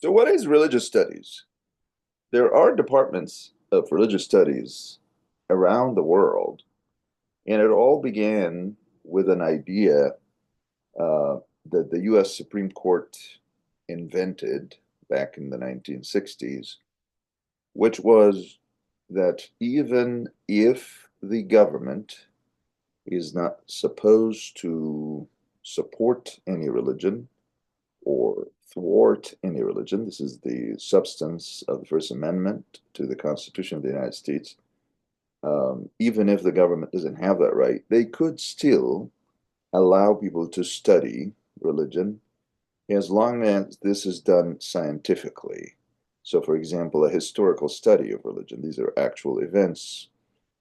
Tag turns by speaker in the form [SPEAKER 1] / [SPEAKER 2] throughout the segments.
[SPEAKER 1] So, what is religious studies? There are departments of religious studies around the world, and it all began with an idea uh, that the US Supreme Court invented back in the 1960s, which was that even if the government is not supposed to support any religion or thwart any religion. This is the substance of the First Amendment to the Constitution of the United States. Even if the government doesn't have that right, they could still allow people to study religion as long as this is done scientifically. So, for example, a historical study of religion, these are actual events.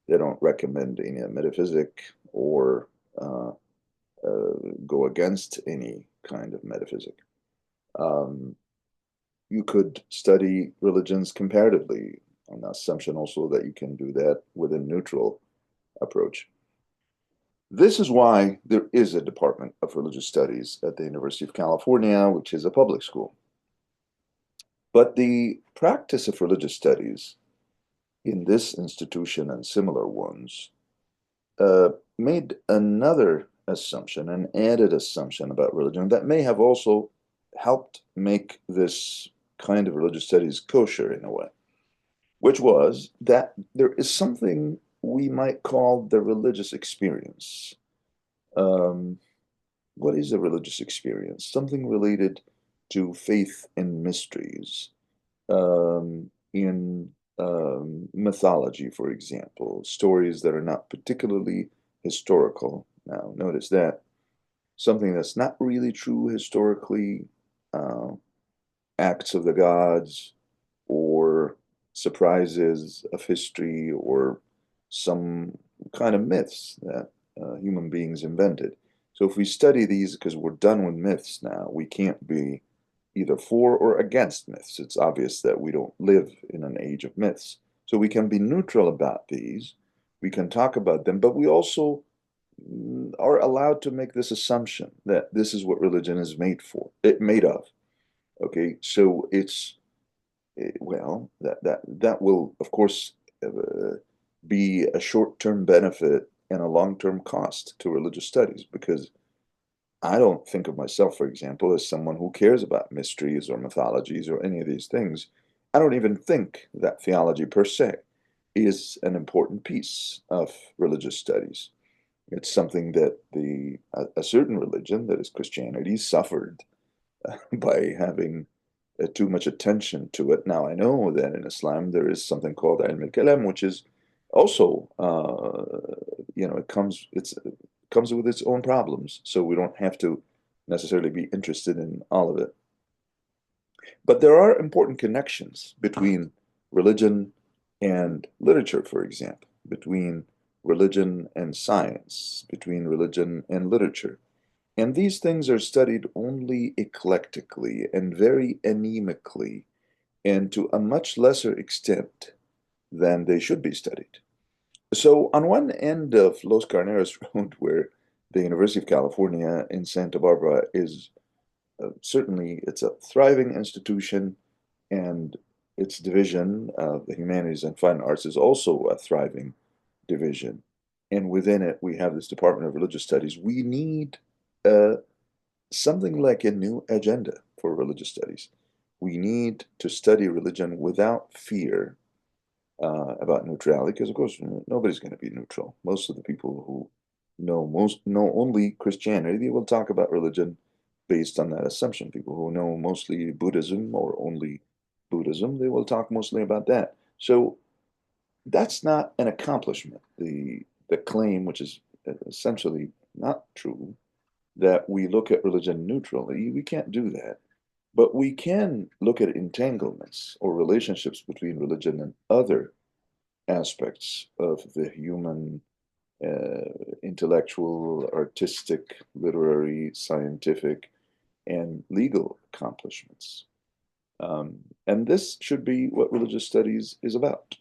[SPEAKER 1] They don't recommend any metaphysic or uh, go against any kind of metaphysic. Um, you could study religions comparatively on the assumption also that you can do that with a neutral approach. This is why there is a Department of Religious Studies at the University of California, which is a public school. But the practice of religious studies in this institution and similar ones made another assumption, an added assumption about religion that may have also helped make this kind of religious studies kosher in a way, which was that there is something we might call the religious experience. Um, what is a religious experience? Something related to faith and mysteries, in mythology, for example, stories that are not particularly historical. Now, notice that something that's not really true historically, uh, acts of the gods, or surprises of history, or some kind of myths that human beings invented. So if we study these, because we're done with myths now, we can't be either for or against myths. It's obvious that we don't live in an age of myths. So we can be neutral about these. We can talk about them, but we also are allowed to make this assumption that this is what religion is made of. Okay, so it's well, that will, of course, be a short-term benefit and a long-term cost to religious studies because I don't think of myself, for example, as someone who cares about mysteries or mythologies or any of these things. I don't even think that theology per se is an important piece of religious studies. It's something that a certain religion, that is Christianity, suffered by having too much attention to it. Now, I know that in Islam there is something called ilm al-kalam, which is also, it comes with its own problems, so we don't have to necessarily be interested in all of it. But there are important connections between religion and literature, for example, between religion and science, between religion and literature. And these things are studied only eclectically and very anemically, and to a much lesser extent than they should be studied. So, on one end of Los Carneros Road, where the University of California in Santa Barbara is certainly it's a thriving institution, and its division of the humanities and fine arts is also a thriving division. And within it, we have this Department of Religious Studies. We need uh, something like a new agenda for religious studies. We need to study religion without fear about neutrality, because of course nobody's going to be neutral. Most of the people who know only Christianity, they will talk about religion based on that assumption. People who know mostly Buddhism or only Buddhism, they will talk mostly about that. So that's not an accomplishment. The claim, which is essentially not true, that we look at religion neutrally, we can't do that. But we can look at entanglements or relationships between religion and other aspects of the human intellectual, artistic, literary, scientific, and legal accomplishments. And this should be what religious studies is about.